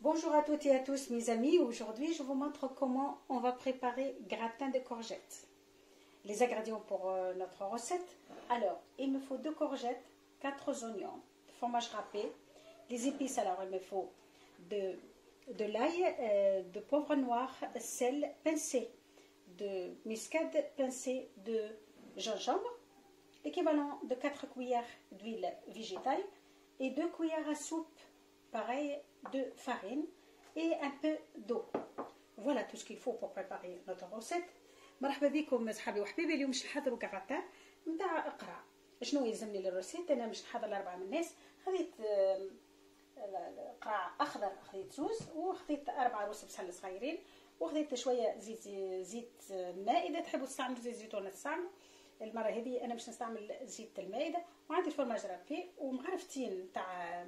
Bonjour à toutes et à tous mes amis, aujourd'hui je vous montre comment on va préparer gratin de courgettes. Les ingrédients pour notre recette, alors il me faut 2 courgettes, 4 oignons, fromage râpé, les épices, alors il me faut de l'ail, de poivre noir, sel pincé, de muscade pincé, de gingembre, l'équivalent de 4 cuillères d'huile végétale et 2 cuillères à soupe pareil de farine et un peu d'eau. Voilà tout ce qu'il faut pour préparer notre recette. مرحبا بكم صحابي وحبيبي. اليوم باش نحضروا كغطاء نتاع قرع. شنو يلزمني للريسيت؟ انا باش نحضر ل4 من الناس. خذيت قرع اخضر، خذيت زوز، وخذيت 4 روس بصل صغيرين، وخذيت شويه زيت ماء. اذا تحبوا تستعملوا زيت زيتون تستعملوا. المره هذه انا باش نستعمل زيت المائده، وعندي الفرماج رابي ومغرفتين تاع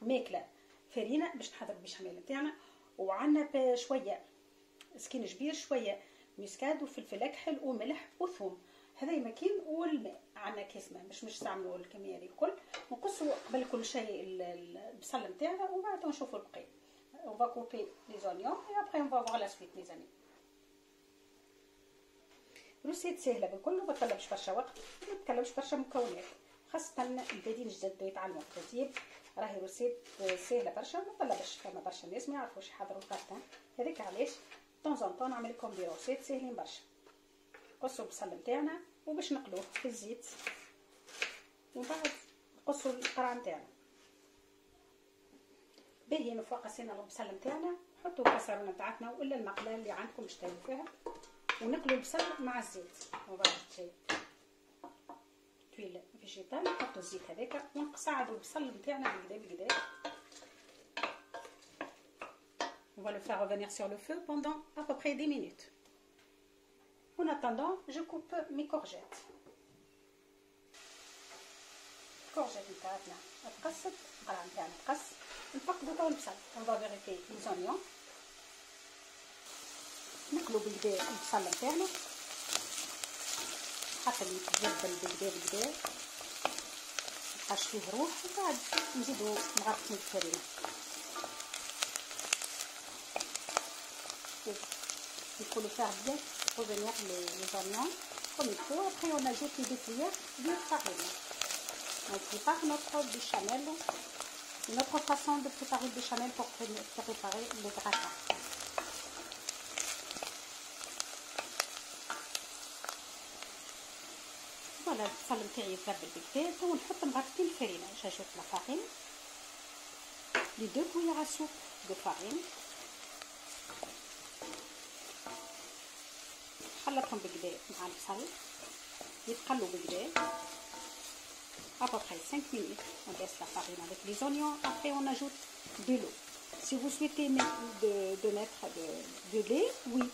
ماكله فرينه باش نحضر البشاميل نتاعنا، وعندنا شويه سكين جبير، شويه مسكاد وفلفل اكحل وملح وثوم. هذا ماكين والماء. عندنا كيس ماء باش نستعملوا الكميه هذه الكل. نقصوا قبل كل شيء البصل نتاعنا وبعد نشوفوا البقيه. on va couper les oignons et après on va voir la suite mes amis. روسيت سهله بالكل، وما تطلبش برشا وقت، ما تطلبش برشا مكونات، خاصه البادين جدد يتعلموا الترتيب. راهي روسيت سهله برشا، ما تطلبش. فما برشا ناس ما يعرفوش يحضروا الكارتان، هذيك علاش طون نعمل لكم دي روسيت ساهلين برشا. نقصوا البصل نتاعنا وباش نقلوه في الزيت، ومن بعد نقصوا القرع نتاعنا. باهي من فوق قصينا البصل نتاعنا، نحطوا الكسرونه نتاعتنا ولا المقله اللي عندكم تشتغلوا فيها، ونقلوا البصل مع الزيت. ومن بعد تويل فيجيتال، نحطوا الزيت هذاك ونقصعدوا البصل نتاعنا بالكدا. On va le faire revenir sur le feu pendant à peu près 10 minutes. En attendant, je coupe mes courgettes. Courgettes نتاعنا تقصت، القرع نتاعنا تقص، نفقدوا تو البصل. On va vérifier les oignons. نقلوا بالكدا البصل نتاعنا حتى يتجبل بالكدا مابقاش فيه روح، وبعد نزيدوا مغرفتين الفرينه. Il faut le faire bien revenir les oignons comme il faut. Après on ajoute les 2 cuillères de farine. On prépare notre béchamel, notre façon de préparer le béchamel pour préparer le gratin. Voilà, البصل نتاعي يتبل بالكدا. تو نحط مغرفتين الفرينه. j'ajoute la farine, les 2 cuillères à soupe de farine. نخلطهم بالكدا مع البصل يتقلوا بالكدا à peu près 5 minutes. On laisse la farine avec les oignons. Après on ajoute de l'eau. Si vous souhaitez de mettre de lait, oui,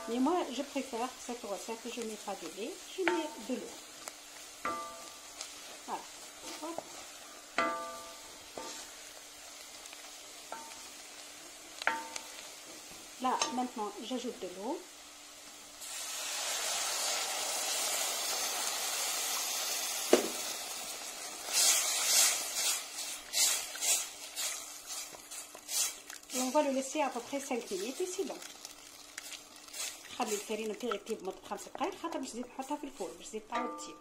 mais moi je préfère cette recette, je mets pas de lait, je mets de l'eau. Voilà. Hop. Là maintenant j'ajoute de l'eau. On va le laisser à peu près 5 minutes et c'est bon. نخلي الفرينه نتاعي تطيب مده 5 دقائق، خاطر باش نزيد نحطها في الفور باش تزيد تعاود تطيب.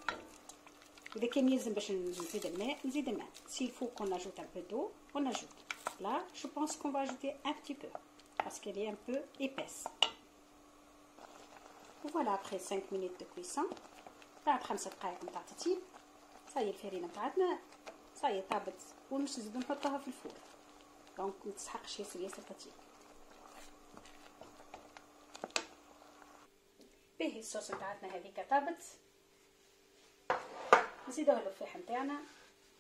اذا كان يلزم باش نزيد الماء نزيد الماء. s'il faut qu'on ajoute un peu d'eau on ajoute. là je pense qu'on va ajouter un petit peu parce qu'elle est un peu épaisse. voilà après 5 minutes de cuisson. بعد 5 دقائق نتاع تطيب صاي الفرينه نتاعتنا صاي طابت، ومش نزيد نحطها في الفور دونك ما تسحقش ياسر تطيب. باهي الصوص نتاعتنا هذيك طابت، نزيدوه الفلفل نتاعنا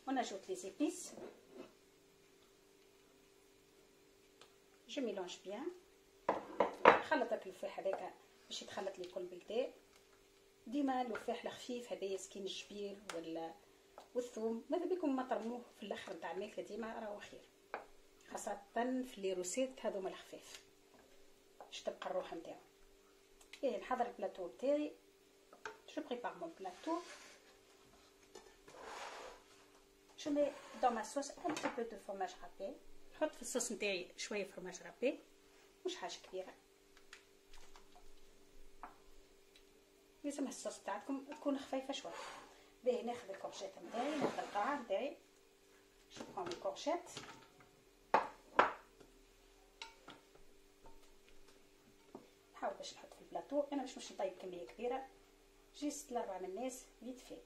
ونجوت لي زيبيس. جو ميلونج بيان. نخلط الفلفل هذاك باش يتخلط لي كل بالكدا. ديما الفلفل الخفيف هذايا سكين الجبير والثوم، ماذا بكم ما ترموه في الاخر نتاع الماكله، ديما راهو خير، خاصه في لي روسيت هذوما الخفاف باش تبقى الروح نتاعو. ايه نحضر البلاطو تاعي. جو بريبار مون بلاطو. Je mets dans ma sauce un petit peu de fromage râpé. نحط في الصوص نتاعي شويه فرماج رابي، مش حاجه كبيره. لازم الصوص تاعكم تكون خفيفه شويه. باهي ناخذ الكورجيت نتاعي، ناخذ القرعه نتاعي، جو برون لي كورجيت، نحاول باش نحط في البلاطو. انا مش نطيب كميه كبيره، جيست ل4 من الناس vite fait.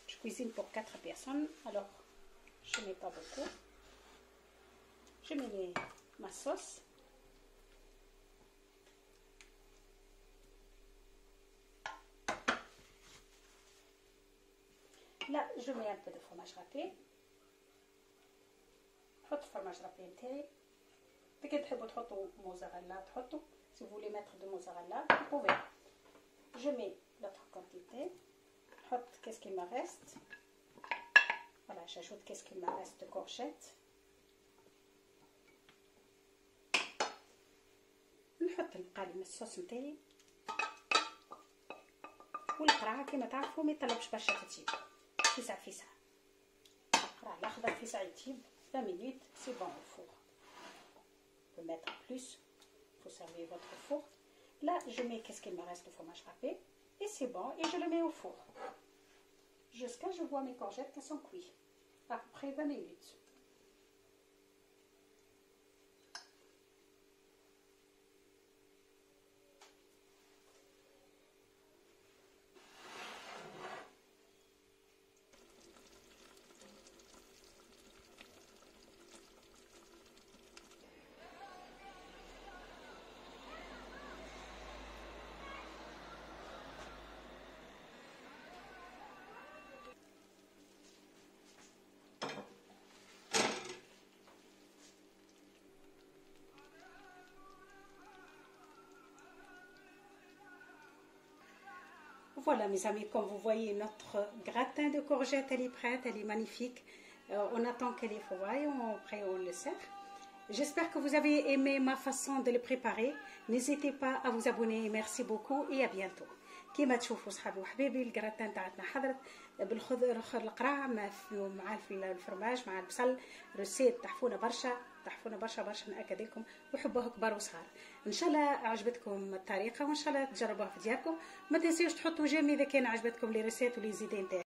Je cuisine pour 4 personnes, alors je mets pas beaucoup. Je mets ma sauce. Là, je mets un peu de fromage râpé. نحط fromage râpé نتاعي. إذا تحبوا تحطوا موزاريلا تحطوا. Si vous voulez mettre de mozzarella, vous pouvez. Je mets l'autre quantité. نحط qu'est-ce qu'il me reste. Voilà, j'ajoute qu'est-ce qu'il me reste de courgettes. نحط القالي من الصوص نتاعي. والقرعه كما تعرفوا ما يطلبش برشا تطيب، فيسع القرع الاخضر فيسع يطيب 20 minutes, c'est bon au four. Vous pouvez mettre plus, faut servir votre four. Là je mets qu'est-ce qu'il me reste de fromage râpé et c'est bon, et je le mets au four jusqu'à je vois mes courgettes qui sont cuites, à peu près 20 minutes. Voilà mes amis, comme vous voyez, notre gratin de courgettes, elle est prête, elle est magnifique. On attend qu'elle est froide, après on le sert. J'espère que vous avez aimé ma façon de le préparer. N'hésitez pas à vous abonner. Merci beaucoup et à bientôt. كما تشوفوا صحابي وحبيبي الجراتان تاعتنا حضرت بالخضر القرع مع الفرماج مع البصل. روسيت تحفونا برشا ناكد لكم، وحبوها كبار وصغار. ان شاء الله عجبتكم الطريقه، وان شاء الله تجربوها في دياركم. ما تنسيوش تحطوا جيم اذا كان عجبتكم لي ريسيت ولي زيدين تاعي.